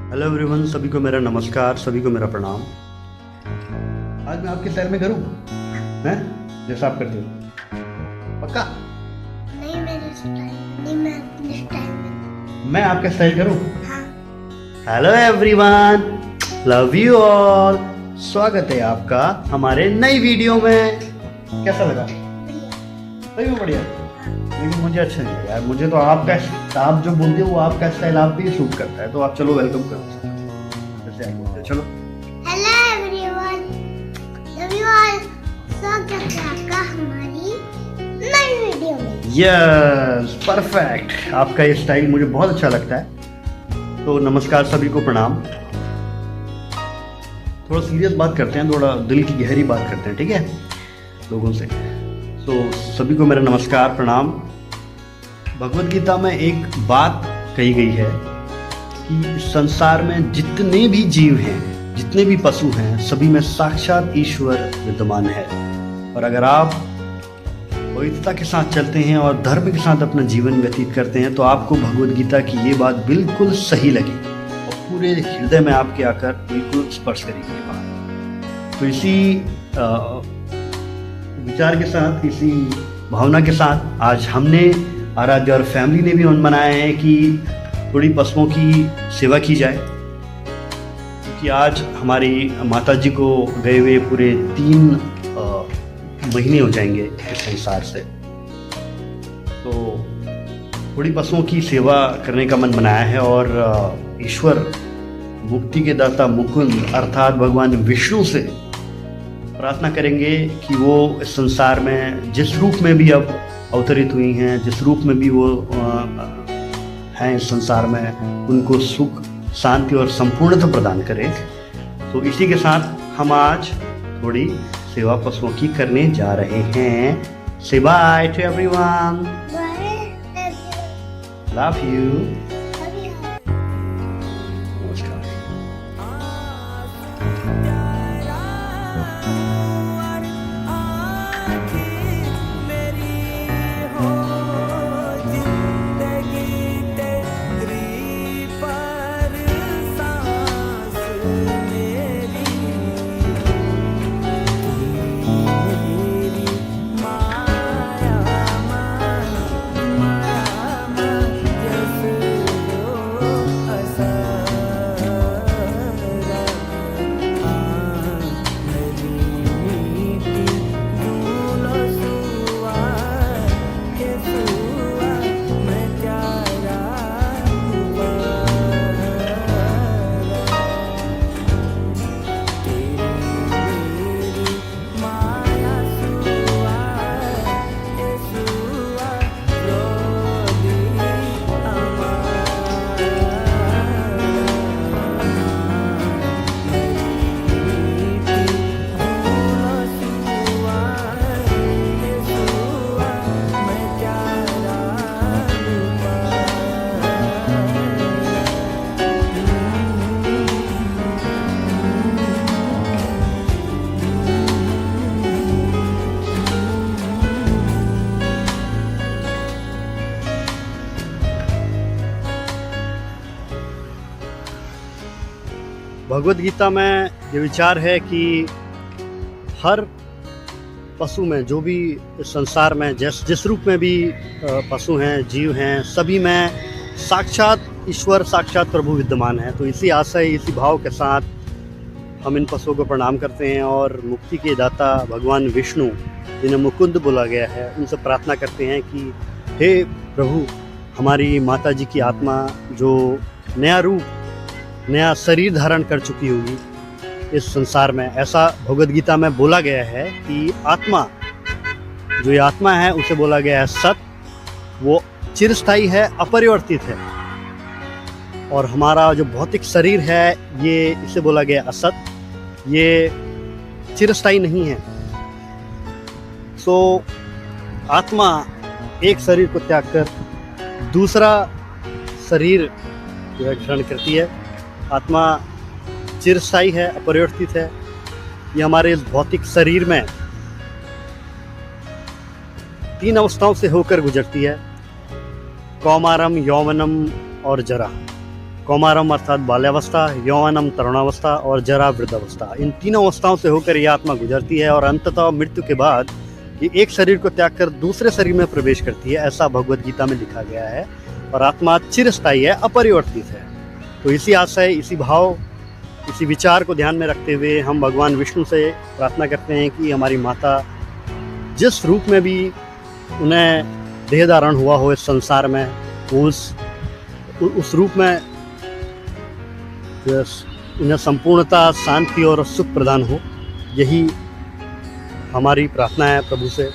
Hello everyone, सभी को मेरा नमस्कार, सभी को मेरा प्रणाम। आज मैं आपके स्टाइल में करूँ हैं जैसा आप करते हो, पक्का? नहीं मेरे स्टाइल नहीं, मैं अपने स्टाइल में। मैं आपका स्टाइल करूँ? हाँ। Hello everyone, love you all. स्वागत है आपका हमारे नई वीडियो में। कैसा लगा? सही में बढ़िया। लेकिन मुझे अच्छा नहीं लगा यार, मुझे तो आप जो बोलते हो वो आपका स्टाइल आप भी सूट करता है, तो आप चलो वेलकम करो जैसे आप बोलते हो। चलो hello everyone, love you all. स्वागत है आपका हमारी नई वीडियो में। Yes, perfect. आपका ये स्टाइल मुझे बहुत अच्छा लगता है। तो नमस्कार, सभी को प्रणाम। थोड़ा सीरियस बात करते हैं, थोड़ा दिल की गहरी बात करते हैं, ठीक है, लोगों से। तो सभी को मेरा नमस्कार प्रणाम। भगवद गीता में एक बात कही गई है कि संसार में जितने भी जीव हैं, जितने भी पशु हैं, सभी में साक्षात ईश्वर विद्यमान है। और अगर आप पवित्रता के साथ चलते हैं और धर्म के साथ अपना जीवन व्यतीत करते हैं तो आपको भगवद गीता की ये बात बिल्कुल सही लगी और पूरे हृदय में आपके आकर बिल्कुल स्पर्श करेगी ये बात। तो इसी विचार के साथ, इसी भावना के साथ आज हमने, आराध्य और फैमिली ने भी मन बनाया है कि थोड़ी पशुओं की सेवा की जाए, क्योंकि आज हमारी माता जी को गए हुए पूरे 3 महीने हो जाएंगे इस संसार से। तो थोड़ी पशुओं की सेवा करने का मन बनाया है और ईश्वर मुक्ति के दाता मुकुंद अर्थात भगवान विष्णु से प्रार्थना करेंगे कि वो इस संसार में जिस रूप में भी अब अवतरित हुई हैं, जिस रूप में भी वो हैं इस संसार में, उनको सुख, शांति और संपूर्णता प्रदान करें। तो इसी के साथ हम आज थोड़ी सेवा पशुओं की करने जा रहे हैं। से by two everyone, love you, नमस्कार। भगवद गीता में ये विचार है कि हर पशु में, जो भी इस संसार में जिस रूप में भी पशु हैं, जीव हैं, सभी में साक्षात ईश्वर, साक्षात प्रभु विद्यमान है। तो इसी आशय, इसी भाव के साथ हम इन पशुओं को प्रणाम करते हैं और मुक्ति के दाता भगवान विष्णु, जिन्हें मुकुंद बोला गया है, उनसे प्रार्थना करते हैं कि हे प्रभु, हमारी माता जी की आत्मा जो नया रूप, नया शरीर धारण कर चुकी होगी इस संसार में, ऐसा भगवद गीता में बोला गया है कि आत्मा, जो ये आत्मा है उसे बोला गया है सत, वो चिरस्थायी है, अपरिवर्तित है। और हमारा जो भौतिक शरीर है, ये इसे बोला गया असत, ये चिरस्थायी नहीं है। सो आत्मा एक शरीर को त्याग कर दूसरा शरीर जो है ग्रहण करती है। आत्मा चिरस्थायी है, अपरिवर्तित है। ये हमारे इस भौतिक शरीर में 3 अवस्थाओं से होकर गुजरती है, कौमारम, यौवनम और जरा। कौमारम अर्थात बाल्यावस्था, यौवनम तरुणावस्था और जरा वृद्धावस्था, इन तीनों अवस्थाओं से होकर ये आत्मा गुजरती है और अंततः मृत्यु के बाद ये एक शरीर को त्याग कर दूसरे शरीर में प्रवेश करती है, ऐसा भगवद गीता में लिखा गया है। और आत्मा चिरस्थायी है, अपरिवर्तित है। तो इसी आशय, इसी भाव, इसी विचार को ध्यान में रखते हुए हम भगवान विष्णु से प्रार्थना करते हैं कि हमारी माता जिस रूप में भी उन्हें देह धारण हुआ हो इस संसार में, उस रूप में उन्हें संपूर्णता, शांति और सुख प्रदान हो। यही हमारी प्रार्थना है प्रभु से।